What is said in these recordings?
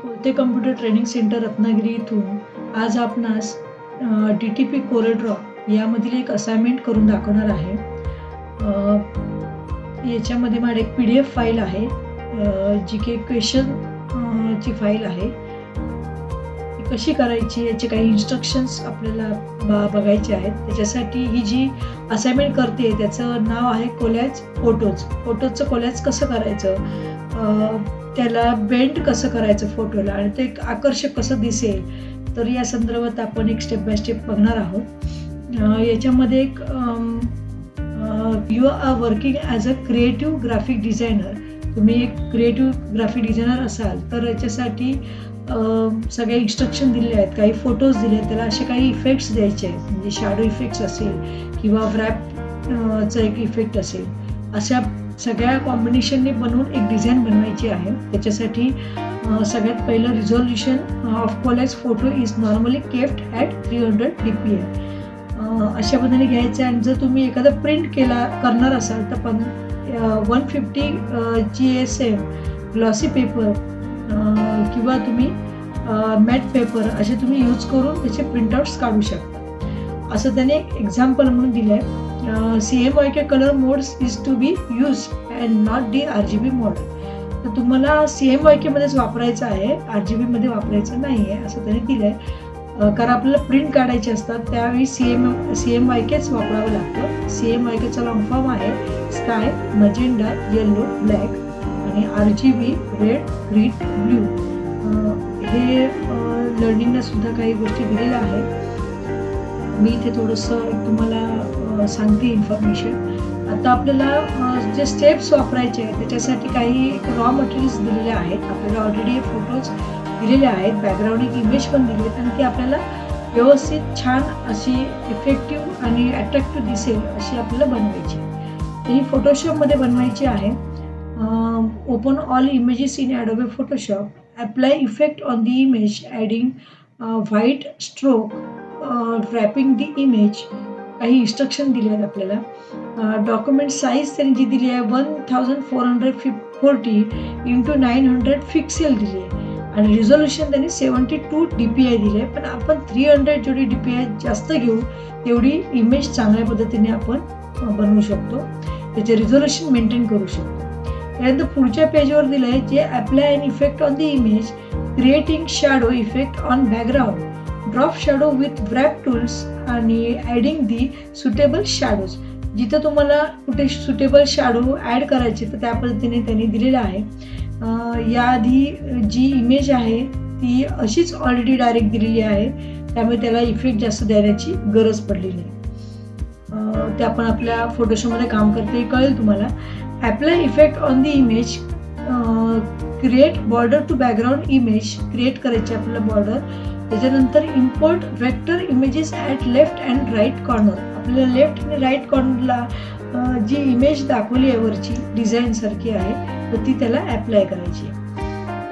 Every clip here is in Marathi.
Kolte computer training centre Ratnagiri इथून आज आपणास DTP कोरेड्रॉ यामधील एक असाइनमेंट करून दाखवणार आहे। याच्यामध्ये माझी एक PDF फाईल आहे, जी की क्वेश्चन ची फाईल आहे। कशी करायची याचे काही इन्स्ट्रक्शन्स आपल्याला बघायचे आहेत। त्याच्यासाठी ही जी असाइनमेंट करते त्याचं नाव आहे कोलॅज फोटोज। फोटोचं कोलॅज कसं करायचं, त्याला बेंड कसं करायचं फोटोला आणि ते एक आकर्षक कसं दिसेल, तर या संदर्भात आपण एक स्टेप बाय स्टेप बघणार आहोत। याच्यामध्ये एक you are working as a creative graphic designer, तुम्ही एक क्रिएटिव्ह ग्राफिक डिझायनर असाल तर याच्यासाठी सगळे इन्स्ट्रक्शन दिले आहेत, काही फोटोज दिले आहेत, त्याला असे काही इफेक्ट्स द्यायचे आहेत, म्हणजे शॅडो इफेक्ट्स असेल किंवा व्रॅपचा एक इफेक्ट असेल, अशा सगळ्या कॉम्बिनेशनने बनवून एक डिझाईन बनवायची आहे। त्याच्यासाठी सगळ्यात पहिलं resolution of collage photo is normally kept at 300 dpi अशा पद्धतीने घ्यायचं आहे। आणि जर तुम्ही एखादा प्रिंट करणार असाल तर 150 GSM ग्लॉसी पेपर किंवा तुम्ही मॅट पेपर असे तुम्ही यूज करून त्याचे प्रिंटआउट्स काढू शकता, असं त्याने एक्झाम्पल म्हणून दिलं आहे। CMYK colour modes is to be use and not RGB mode, तर तुम्हाला CMYK मध्येच वापरायचं आहे, RGB मध्ये वापरायचं नाही आहे असं त्याने दिलं आहे। कारण आपल्याला प्रिंट काढायचे असतात त्यावेळी CMYKच वापरावं लागतं। CMYKचा लॉंग फॉर्म आहे स्काय, मजेंडा, येलो, ब्लॅक आणि RGB रेड, ग्रीन, ब्ल्यू। हे लर्निंगला सुद्धा काही गोष्टी दिलेल्या आहेत। मी इथे थोडंसं तुम्हाला सांगते इन्फॉर्मेशन। आता आपल्याला जे स्टेप्स वापरायचे आहेत त्याच्यासाठी काही रॉ मटेरियल्स दिलेले आहेत। आपल्याला ऑलरेडी फोटोज दिलेले आहेत, बॅकग्राऊंड एक इमेज पण दिली आहेत आणि ती आपल्याला व्यवस्थित छान अशी इफेक्टिव्ह आणि अट्रॅक्टिव्ह दिसेल अशी आपल्याला बनवायची आहे। ही फोटोशॉपमध्ये बनवायची आहे। Open all images in Adobe Photoshop, apply effect on the image adding white stroke, wrapping the image। काही इन्स्ट्रक्शन दिले आहेत आपल्याला। डॉक्युमेंट साईज त्यांनी जी दिली आहे 1440 × 900 पिक्सेल दिली आहे आणि रिझोल्युशन त्यांनी 72 dpi दिले आहे, पण आपण 300 जेवढी DPI जास्त घेऊ तेवढी इमेज चांगल्या पद्धतीने आपण बनवू शकतो, त्याचे रिझोल्युशन मेंटेन करू शकतो। त्यानंतर पुढच्या पेजवर दिलं आहे जे apply an effect on the image, creating shadow effect on background, drop shadow with wrap tools आणि ॲडिंग दी सुटेबल शॅडोज। जिथं तुम्हाला कुठे सुटेबल शॅडो ॲड करायचे तर त्या पद्धतीने त्यांनी दिलेलं आहे। याआधी जी इमेज आहे ती अशीच ऑलरेडी डायरेक्ट दिलेली आहे, त्यामुळे त्याला इफेक्ट जास्त देण्याची गरज पडलेली आहे। ते आपण आपल्या फोटोशॉपमध्ये काम करते कळेल तुम्हाला। Apply effect on the image, create border to background image, create करायची आपल्याला बॉर्डर। त्याच्यानंतर import vector images at left and right corner, आपल्याला लेफ्ट आणि राईट कॉर्नरला जी इमेज दाखवली आहे वरची डिझाईन सारखी आहे तर ती त्याला अप्लाय करायची आहे।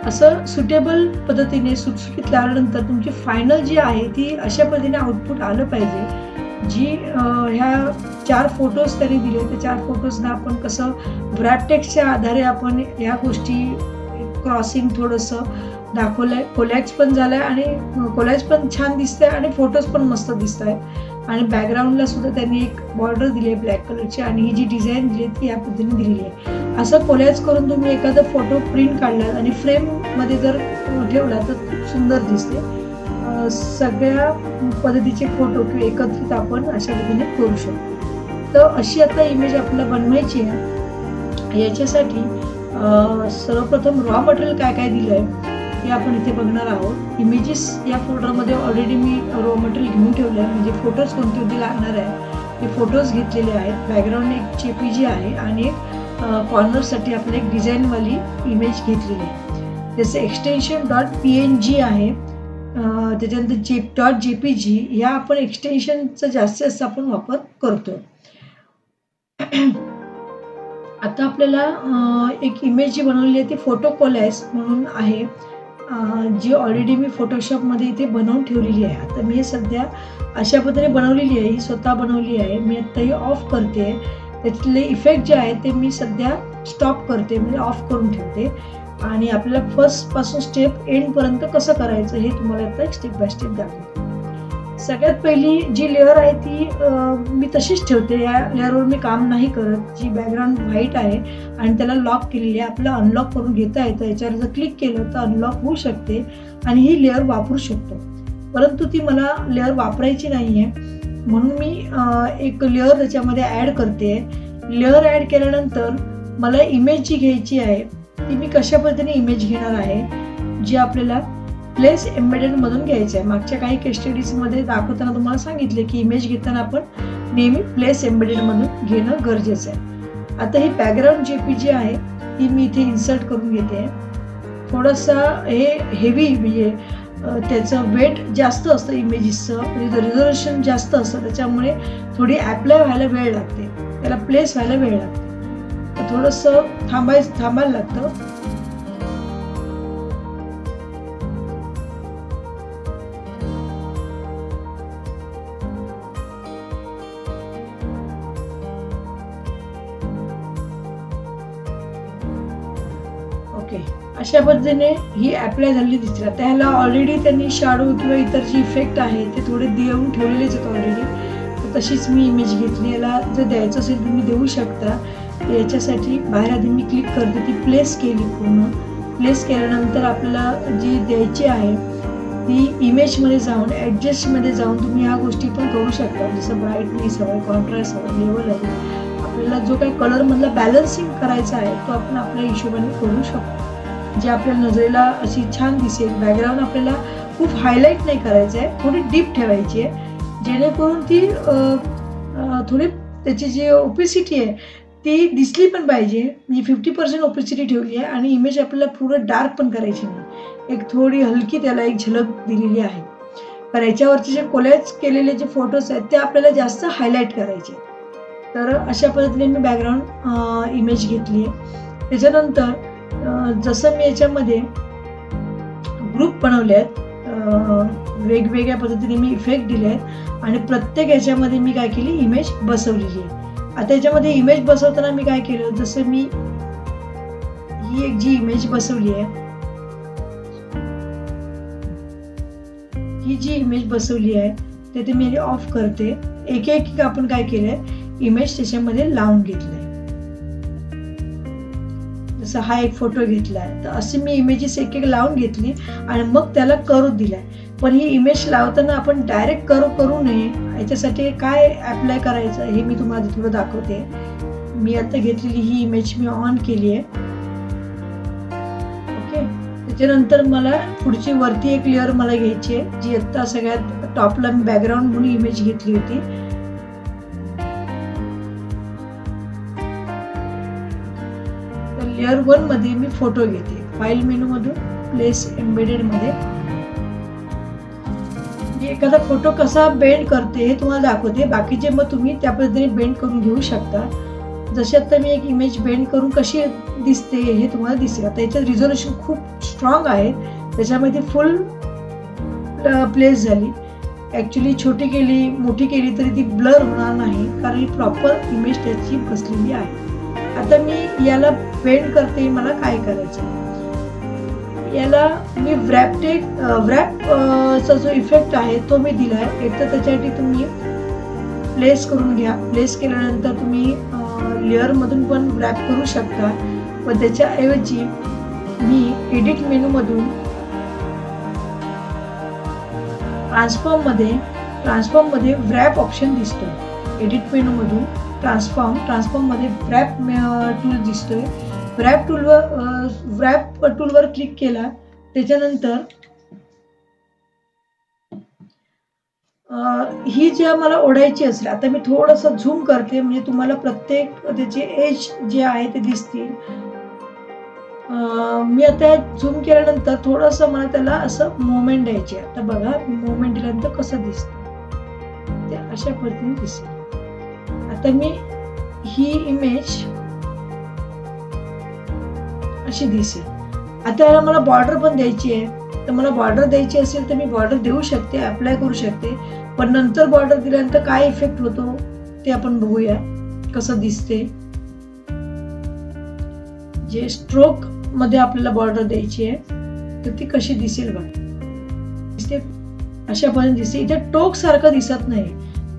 असं सुटेबल पद्धतीने सुटसुटीत लावल्यानंतर तुमची फायनल जी आहे ती अशा पद्धतीने आउटपुट आलं पाहिजे। जी ह्या 4 फोटोज त्यांनी दिले, त्या 4 फोटोजना आपण कसं व्रॅप टेक्स्टच्या आधारे आपण ह्या गोष्टी क्रॉसिंग थोडंसं दाखवलं आहे। कोलॅज पण झालं आहे आणि कोलॅज पण छान दिसतंय आणि फोटोज पण मस्त दिसत आहेत आणि बॅकग्राऊंडला सुद्धा त्यांनी एक बॉर्डर दिली आहे ब्लॅक कलरची आणि ही जी डिझाईन दिली ती या पद्धतीने दिलेली आहे। असं कोलॅज करून तुम्ही एखादा फोटो प्रिंट काढला आणि फ्रेममध्ये जर ठेवला तर खूप सुंदर दिसते। सगळ्या पद्धतीचे फोटो किंवा एकत्रित आपण अशा पद्धतीने करू शकतो। तर अशी आता इमेज आपल्याला बनवायची आहे। याच्यासाठी सर्वप्रथम रॉ मटेरियल काय काय दिलं आहे हे आपण इथे बघणार आहोत। इमेजेस या फोल्डरमध्ये ऑलरेडी मी रॉ मटेरियल घेऊन ठेवलं आहे, म्हणजे फोटोज कोणते कोणते लागणार आहे ते फोटोज घेतलेले आहेत। बॅकग्राऊंड एक JPG आहे आणि एक कॉर्नरसाठी आपली एक डिझाईनवाली इमेज घेतलेली आहे। त्याचं एक्सटेन्शन .png आहे, त्याच्यानंतर .jpg ह्या आपण एक्सटेन्शनचा जास्त आपण वापर करतो। आता आपल्याला एक इमेज जी बनवलेली आहे ती फोटो कोलॅज म्हणून आहे, जी ऑलरेडी मी फोटोशॉपमध्ये इथे बनवून ठेवलेली आहे। आता मी सध्या अशा पद्धतीने बनवलेली आहे, ही स्वतः बनवली आहे। मी आता ही ऑफ करते, त्यातले इफेक्ट जे आहेत ते मी सध्या स्टॉप करते, म्हणजे ऑफ करून ठेवते आणि आपल्याला फर्स्ट पासून स्टेप एंड पर्यंत कसं करायचं हे तुम्हाला आता स्टेप बाय स्टेप दाखवते. सगळ्यात पहिली जी लेअर आहे ती मी तशीच ठेवते. या लेअरवर मी काम नाही करत. जी बॅकग्राऊंड व्हाईट आहे आणि त्याला लॉक केलेली आहे, आपल्याला अनलॉक करून घेता येतं. याच्यावर जर क्लिक केलं तर अनलॉक होऊ शकते आणि ही लेअर वापरू शकतो. परंतु ती मला लेअर वापरायची नाही आहे, म्हणून मी एक लेअर त्याच्यामध्ये ॲड करते. लेअर ॲड केल्यानंतर मला इमेज जी घ्यायची आहे ती मी कशा पद्धतीने इमेज घेणार आहे, जी आपल्याला प्लेस एम्बेडेड मधून घ्यायचं आहे. मागच्या काही केस स्टडीजमध्ये दाखवताना तुम्हाला सांगितले की इमेज घेताना आपण नेहमी प्लेस एम्बेडेड मधून घेणं गरजेचं आहे. आता ही बॅकग्राऊंड JPG आहे ती मी इथे इन्सर्ट करून घेते. थोडंसं हे हेवी म्हणजे त्याचं वेट जास्त असतं इमेजेसचं, म्हणजे रिझोल्युशन जास्त असतं, त्याच्यामुळे थोडी ॲप्लाय व्हायला वेळ लागते, त्याला प्लेस व्हायला वेळ लागते. तर थोडंसं थांबायला लागतं. ओके, अशा पद्धतीने ही अप्लाय झालेली दिसते. त्याला ऑलरेडी त्यांनी शॅडो किंवा इतर जे इफेक्ट आहे ते थोडे देऊन ठेवलेलेच आहेत ऑलरेडी. तर तशीच मी इमेज घेतली. याला जर द्यायचं असेल तुम्ही देऊ शकता. याच्यासाठी बाहेर आधी मी क्लिक करते, ती प्लेस केली. पूर्ण प्लेस केल्यानंतर आपल्याला जी द्यायची आहे ती इमेजमध्ये जाऊन ॲडजस्टमध्ये जाऊन तुम्ही ह्या गोष्टी पण करू शकता. जसं ब्राईटनेस हवं, कॉन्ट्रास्ट हवं, लेवल आहे, आपल्याला जो काही कलरमधला बॅलन्सिंग करायचा आहे तो आपण आपल्या हिशोबाने करू शकतो, जे आपल्या नजरेला अशी छान दिसेल. बॅकग्राऊंड आपल्याला खूप हायलाईट नाही करायचं आहे, थोडी डीप ठेवायची आहे, जेणेकरून ती थोडी त्याची जी ओपेसिटी आहे ती दिसली पण पाहिजे. म्हणजे 50% ओपेसिटी ठेवली आहे आणि इमेज आपल्याला पूर्ण डार्क पण करायची नाही, एक थोडी हलकी त्याला एक झलक दिलेली आहे. पण याच्यावरचे जे कोलॅज केलेले जे फोटोज आहेत ते आपल्याला जास्त हायलाईट करायचे. तर अशा पद्धतीने मी बॅकग्राऊंड इमेज घेतली आहे. त्याच्यानंतर जसं मी याच्यामध्ये ग्रुप बनवले आहेत, वेगवेगळ्या पद्धतीने मी इफेक्ट दिले आहेत आणि प्रत्येक याच्यामध्ये मी काय केली, इमेज बसवलेली आहे. आता याच्यामध्ये इमेज बसवताना मी काय केलं, जसं मी ही एक जी इमेज बसवली आहे, ही जी इमेज बसवली आहे ते मी ऑफ करते. एक एक आपण काय केलंय, इमेज त्याच्यामध्ये लावून घेतलंय. जसं हा एक फोटो घेतलाय, तर अशी मी इमेजेस एक एक लावून घेतली आणि मग त्याला कर्व दिलाय. पण ही इमेज लावताना आपण डायरेक्ट कर्व करू नये. याच्यासाठी काय अप्लाय करायचं हे मी तुम्हाला थोडं दाखवते. मी आता घेतलेली ही इमेज मी ऑन केली आहे. ओके, त्याच्यानंतर मला पुढची वरती एक लेअर मला घ्यायची आहे, जी आता सगळ्यात टॉपला मी बॅकग्राऊंड म्हणून इमेज घेतली होती. लेअर 1 मध्ये मी फोटो घेते. फाईल मेनू मधून प्लेस एम्बेडेड मध्ये एखादा फोटो कसा बेंड करते हे तुम्हाला दाखवते. बाकीचे मग तुम्ही त्या पद्धतीने बेंड करून घेऊ शकता. जशी आता मी एक इमेज बेंड करून कशी दिसते हे तुम्हाला दिसेल. आता याच्यात रिझोल्युशन खूप स्ट्रॉंग आहे, त्याच्यामध्ये फुल प्लेस झाली. ॲक्च्युली छोटी केली मोठी केली तरी ती ब्लर होणार नाही, कारण ही प्रॉपर इमेज त्याची बसलेली आहे. आता मी याला बेंड करते. मला काय करायचं, याला मी व्रॅपचा जो इफेक्ट आहे तो मी दिलाय. एक तर त्याच्यासाठी तुम्ही प्लेस करून घ्या. प्लेस केल्यानंतर तुम्ही लेअर मधून पण व्रॅप करू शकता. व त्याच्याऐवजी मी एडिट मेनू मधून ट्रान्सफॉर्म मध्ये व्रॅप ऑप्शन दिसतो. एडिट मेनू मधून ट्रान्सफॉर्म मध्ये व्रॅप टूल दिसतोय. व्रॅप टूलवर क्लिक केला त्याच्यानंतर ही जी मला ओढायची असेल, आता मी थोडंसं झूम करते म्हणजे तुम्हाला प्रत्येक त्याचे एज जे आहे ते दिसतील. मी आता झूम केल्यानंतर थोडंसं मला त्याला असं मुवमेंट द्यायची. आता बघा मुवमेंट दिल्यानंतर कसं दिसतं ते अशा पद्धतीने दिसेल. आता मी ही इमेज अशी दिसेल. आता याला मला बॉर्डर पण द्यायची आहे, तर मला बॉर्डर द्यायची असेल तर मी बॉर्डर देऊ शकते, अप्लाय करू शकते. पण नंतर बॉर्डर दिल्यानंतर काय इफेक्ट होतो ते आपण बघूया कसं दिसते. जे स्ट्रोक मध्ये आपल्याला बॉर्डर द्यायची आहे, तर ती कशी दिसेल बघा. दिसते अशा पद्धतीने दिसते. इथे टोक सारखं दिसत नाही,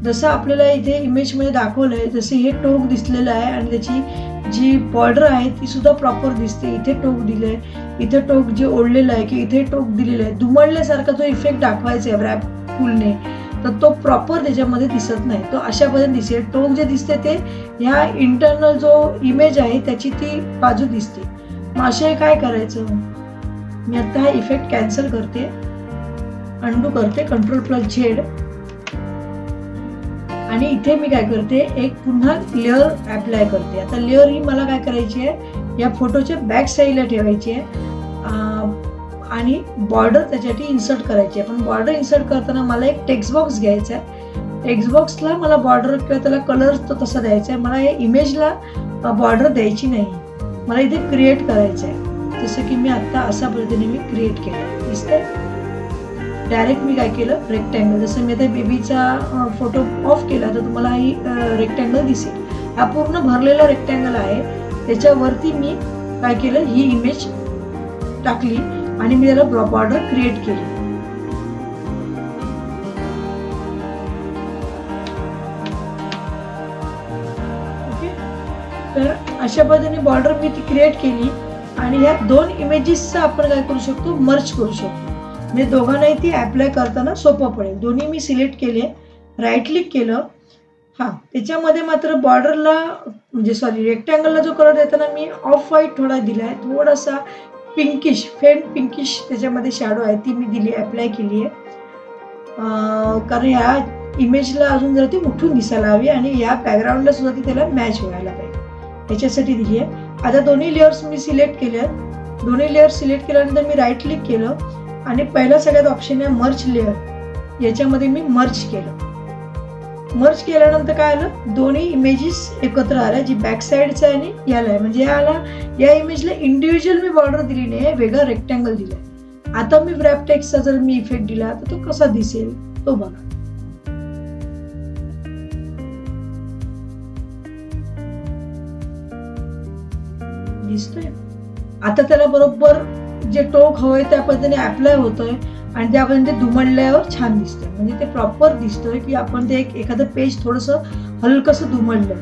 जसं आपल्याला इथे इमेज मध्ये दाखवलंय जसे हे टोक दिसलेलं आहे आणि त्याची जी बॉर्डर आहे ती सुद्धा प्रॉपर दिसते. इथे टोक दिलंय, इथे टोक जे ओढलेलं आहे की इथे टोक दिलेलं आहे, दुमडल्यासारखा जो इफेक्ट दाखवायचा आहे रॅप टूलने, तर तो प्रॉपर त्याच्यामध्ये दिसत नाही. तो अशा पद्धतीने दिसेल. टोक जे दिसते ते ह्या इंटरनल जो इमेज आहे त्याची ती बाजू दिसते. मग असे काय करायचं, मी आता हा इफेक्ट कॅन्सल करते, अंडू करते, Ctrl+Z, आणि इथे मी काय करते, एक पुन्हा लेअर अप्लाय करते. आता लेअर ही मला काय करायची आहे, या फोटोच्या बॅक साईडला ठेवायची आहे आणि बॉर्डर त्याच्यासाठी इन्सर्ट करायची आहे. पण बॉर्डर इन्सर्ट करताना मला एक टेक्स्ट बॉक्स घ्यायचा आहे. टेक्स्ट बॉक्सला मला बॉर्डर किंवा त्याला कलर तो तसा द्यायचा आहे. मला या इमेजला बॉर्डर द्यायची नाही, मला इथे क्रिएट करायचं आहे. जसं की मी आता अशा पद्धतीने मी क्रिएट केलं, दिसतंय. डायरेक्ट मी काय केलं, रेक्टँगल. जसं मी आता बेबीचा फोटो ऑफ केला तर तुम्हाला ही रेक्टँगल दिसेल. हा पूर्ण भरलेला रेक्टँगल आहे. त्याच्यावरती मी काय केलं, ही इमेज टाकली आणि मी त्याला बॉर्डर क्रिएट केली. ओके, तर अशा पद्धतीने बॉर्डर मी ती क्रिएट केली आणि ह्या दोन इमेजेसचा आपण काय करू शकतो, मर्ज करू शकतो. म्हणजे दोघांनाही ती अप्लाय करताना सोपं पडेल. दोन्ही मी सिलेक्ट केले, राईट क्लिक केलं. हा, त्याच्यामध्ये मात्र बॉर्डरला म्हणजे सॉरी रेक्टँगलला जो कलर देताना मी ऑफ व्हाईट थोडा दिलाय, थोडासा पिंकिश, फेंट पिंकिश त्याच्यामध्ये शॅडो आहे, ती मी दिली, अप्लाय केली आहे. कारण या इमेजला अजून जरा ती उठून दिसायला हवी आणि या बॅकग्राऊंडला सुद्धा ती त्याला मॅच व्हायला पाहिजे, त्याच्यासाठी दिली आहे. आता दोन्ही लेअर्स मी सिलेक्ट केल्या. दोन्ही लेअर सिलेक्ट केल्यानंतर मी राईट क्लिक केलं आणि पहिला सगळ्यात ऑप्शन आहे मर्ज लेअर, याच्यामध्ये मी मर्ज केलं. मर्ज केल्यानंतर काय आलं, दोन्ही इमेजेस एकत्र आल्या, जी बॅक साईडचा आहे आणि याला आहे. म्हणजे या इमेजला इंडिव्हिज्युअल मी बॉर्डर दिली नाही, वेगळा रेक्टँगल दिलाय. आता मी व्रॅप टेक्स्टचा जर मी इफेक्ट दिला तर तो कसा दिसेल तो बघा. दिसतोय. आता त्याला बरोबर जे टोक हवंय त्या पद्धतीने अप्लाय होतोय आणि त्यापर्यंत दुमडल्यावर छान दिसतंय. म्हणजे ते प्रॉपर दिसतोय की आपण ते एखादं पेज थोडंसं हलकसं दुमडलंय.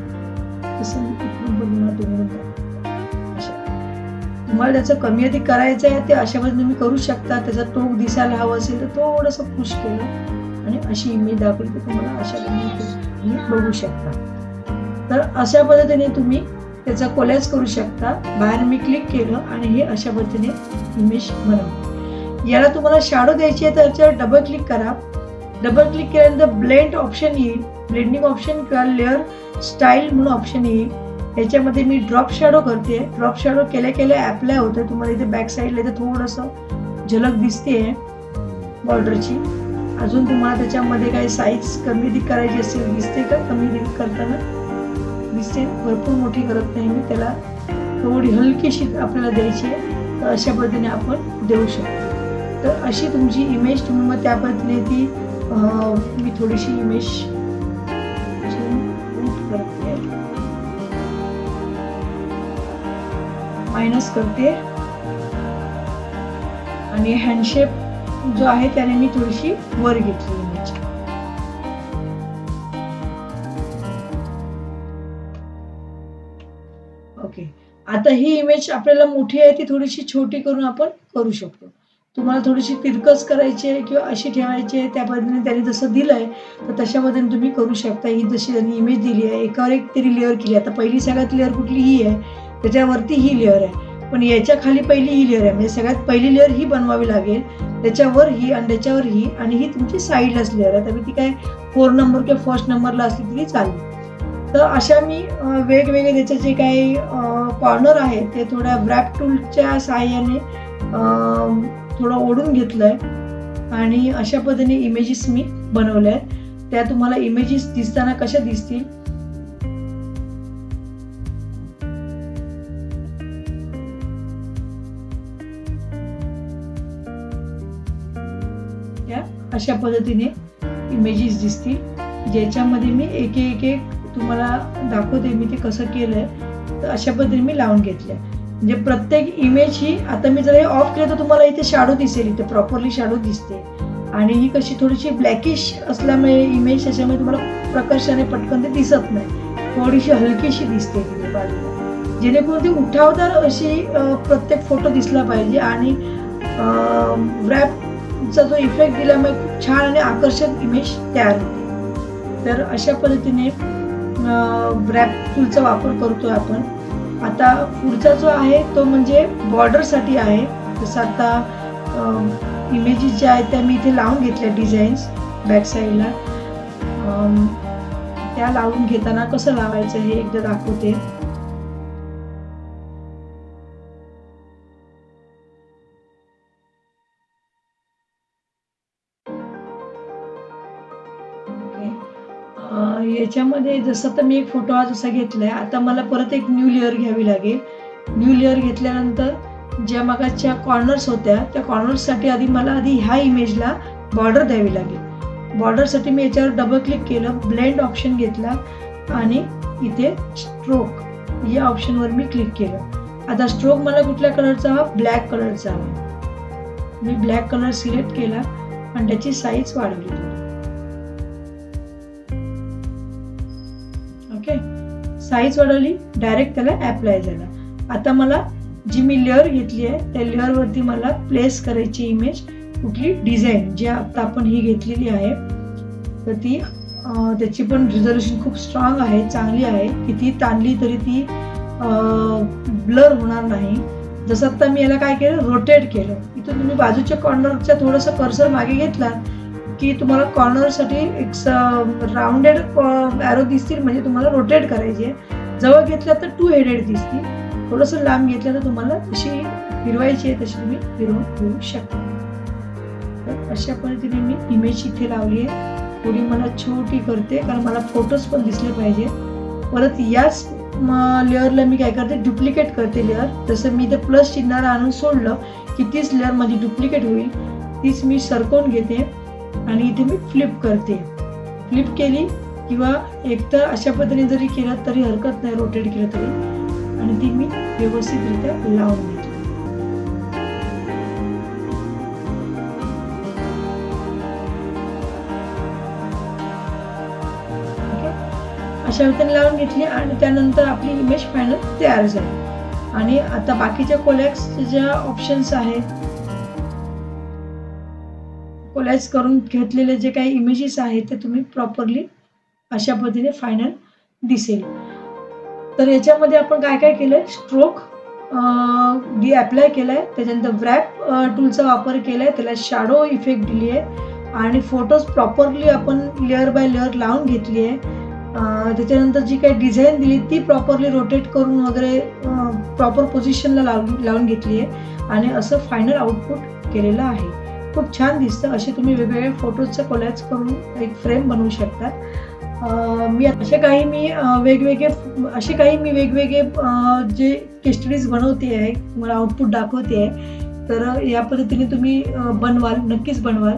तसं तुम्हाला त्याचं कमी अधिक करायचं आहे ते अशा पद्धतीने तुम्ही करू शकता. त्याचा टोक दिसायला हवं असेल तर थोडंसं पुश केलं आणि अशी इमेज दाखवली तर तुम्हाला अशा पद्धतीने बघू शकता. तर अशा पद्धतीने तुम्ही त्याचा कोलॅज करू शकता. बाहेर मी क्लिक केलं आणि हे अशा पद्धतीने इमेज बनवली. याला तुम्हाला शॅडो द्यायची आहे तर याच्यावर डबल क्लिक करा. डबल क्लिक केल्यानंतर ब्लेंड ऑप्शन येईल, ब्लेंडिंग ऑप्शन किंवा लेअर स्टाईल म्हणून ऑप्शन येईल. याच्यामध्ये मी ड्रॉप शॅडो करते. ड्रॉप शॅडो केल्या अप्लाय होतं. तुम्हाला इथे बॅक साईडला इथे थोडंसं झलक दिसते बॉर्डरची. अजून तुम्हाला त्याच्यामध्ये काही साईज कमी अधिक करायची असेल, दिसते का कमी अधिक करताना दिसते. भरपूर मोठी करत नाही मी, त्याला थोडी हलकीशी आपल्याला द्यायची आहे. तर अशा पद्धतीने आपण देऊ शकतो. तर अशी तुमची इमेज तुम्ही मग त्या पद्धतीने ती मी थोडीशी इमेज करते, मायनस करते आणि हँडशेप जो आहे त्याने मी थोडीशी वर घेतली इमेज. ओके, आता ही इमेज आपल्याला मोठी आहे ती थोडीशी छोटी करून आपण करू शकतो. तुम्हाला थोडीशी तिरकस करायची आहे किंवा अशी ठेवायची आहे त्या पद्धतीने त्याने जसं दिलंय तर तशा पद्धतीने तुम्ही करू शकता. ही जशी त्यांनी इमेज दिली आहे एकावर एक तरी लेअर केली. आता पहिली सगळ्यात लेअर कुठली ही आहे, त्याच्यावरती ही लेअर आहे, पण याच्या खाली पहिली ही लेअर आहे. म्हणजे सगळ्यात पहिली लेअर ही बनवावी लागेल, त्याच्यावर ही आणि त्याच्यावर ही, आणि ही तुमची साईडलाच लेअर आहे. त्यामुळे ती काय 4 नंबर किंवा 1st नंबरला असली तरी चालेल. तर अशा मी वेगवेगळे त्याचे जे काही कॉर्नर आहेत ते थोड्या व्रॅप टूलच्या सहाय्याने थोडं ओढून घेतलंय आणि अशा पद्धतीने इमेजेस मी बनवल्या आहेत. त्या तुम्हाला इमेजेस दिसताना कशा दिसतील त्या अशा पद्धतीने इमेजेस दिसतील, ज्याच्यामध्ये मी एक तुम्हाला दाखवते मी ते कसं केलंय. तर अशा पद्धतीने मी लावून घेतलंय. म्हणजे प्रत्येक इमेज ही, आता मी जर हे ऑफ केलं तर तुम्हाला इथे शॅडो दिसेल, इथे प्रॉपरली शॅडो दिसते आणि ही कशी थोडीशी ब्लॅकिश असल्यामुळे इमेज त्याच्यामुळे तुम्हाला प्रकर्षाने पटकन ते दिसत नाही, थोडीशी हलकीशी दिसते तिथे बाजूला, जेणेकरून ती उठावदार अशी प्रत्येक फोटो दिसला पाहिजे आणि रॅपचा जो इफेक्ट दिल्यामुळे खूप छान आणि आकर्षक इमेज तयार होते. तर अशा पद्धतीने रॅप टूलचा वापर करतोय आपण. आता पुढचा जो आहे तो म्हणजे बॉर्डरसाठी आहे. जसं आता इमेजेस ज्या आहेत त्या मी इथे लावून घेतल्या डिझाईन्स बॅक साईडला, त्या लावून घेताना कसं लावायचं हे एकदा दाखवते. याच्यामध्ये जसं तर मी एक फोटो आज असा घेतलाय, आता मला परत एक न्यू लेअर घ्यावी लागेल. न्यू लेअर घेतल्यानंतर ज्या मगाच्या कॉर्नर्स होत्या त्या कॉर्नर्ससाठी मला ह्या इमेजला बॉर्डर द्यावी लागेल. बॉर्डरसाठी मी याच्यावर डबल क्लिक केलं, ब्लेंड ऑप्शन घेतला आणि इथे स्ट्रोक या ऑप्शनवर मी क्लिक केलं. आता स्ट्रोक मला कुठल्या कलरचा हवा, ब्लॅक कलरचा हवा. मी ब्लॅक कलर सिलेक्ट केला आणि त्याची साईज वाढवली. ओके, साईज वाढवली, डायरेक्ट त्याला अप्लाय झाला. आता मला जी मी लेअर घेतली आहे त्या लेअरवरती मला प्लेस करायची इमेज, कुठली डिझाईन जी आता आपण ही घेतलेली आहे तर ती त्याची पण रिझोल्युशन खूप स्ट्रॉंग आहे, चांगली आहे. किती ताणली तरी ती ब्लर होणार नाही. जसं आता मी याला काय केलं, रोटेट केलं. इथून तुम्ही बाजूच्या कॉर्नरचा थोडासा कर्सर मागे घेतला की तुम्हाला कॉर्नरसाठी एक राऊंडेड ॲरो दिसतील, म्हणजे तुम्हाला रोटेट करायची आहे. जवळ घेतल्या तर 2 हेडेड दिसतील, थोडंसं लांब घेतलं तर तुम्हाला जशी फिरवायची आहे तशी तुम्ही फिरवून घेऊ शकता. तर अशा पद्धतीने मी इमेज इथे लावली आहे. थोडी मला छोटी करते कारण मला फोटोज पण दिसले पाहिजे. परत याच लेअरला मी काय करते, डुप्लिकेट करते लेअर. जसं मी इथे प्लस चिन्हाला आणून सोडलं की तीच लेअर माझी डुप्लिकेट होईल, तीच मी सरकवून घेते आणि इथे मी फ्लिप करते. फ्लिप केली किंवा एकतर अशा पद्धतीने जरी केलं तरी हरकत नाही, रोटेट केलं तरी, आणि ती मी व्यवस्थितरित्या लावून घेते. अशा पद्धतीने लावून घेतली आणि त्यानंतर आपली इमेज फायनल तयार झाली. आणि आता बाकीच्या कोलॅप्सचे ज्या ऑप्शन्स आहेत, कोलॅप्स करून घेतलेले जे काही इमेजेस आहेत ते तुम्ही प्रॉपरली अशा पद्धतीने फायनल दिसेल. तर याच्यामध्ये आपण काय काय केलंय, स्ट्रोक अप्लाय केलाय, त्याच्यानंतर रॅप टूलचा वापर केलाय, त्याला शॅडो इफेक्ट दिली आहे आणि फोटोज प्रॉपरली आपण लेअर बाय लेअर लावून घेतली आहे. त्याच्यानंतर जी काही डिझाईन दिली ती प्रॉपरली रोटेट करून वगैरे प्रॉपर पोझिशनला लावून घेतली आहे आणि असं फायनल आउटपुट केलेलं आहे. खूप छान दिसतं. असे तुम्ही वेगवेगळे फोटोजचं कोलॅप्स करून एक फ्रेम बनवू शकता. असे काही मी वेगवेगळे जे केस स्टडीज बनवते आहे, मला आउटपुट दाखवते आहे. तर या पद्धतीने तुम्ही नक्कीच बनवाल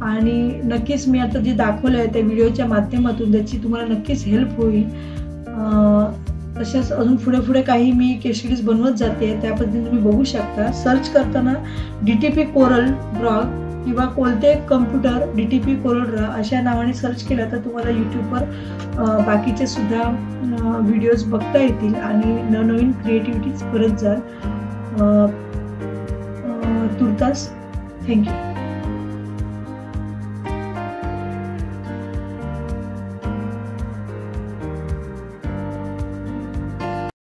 आणि नक्कीच मी आता जे दाखवलं आहे त्या व्हिडिओच्या माध्यमातून त्याची तुम्हाला नक्कीच हेल्प होईल. तसेच अजून पुढे काही मी केस स्टडीज बनवत जाते, त्या पद्धतीने तुम्ही बघू शकता. सर्च करताना DTP कोरल ड्रॉ किंवा कोणते कम्प्युटर DTP कोरल ड्रॉ अशा नावाने सर्च केलं तर तुम्हाला यूट्यूबवर बाकीचे सुद्धा व्हिडिओज बघता येतील आणि नवनवीन क्रिएटिव्हिटीज करत जाल. तुर्तास थँक्यू.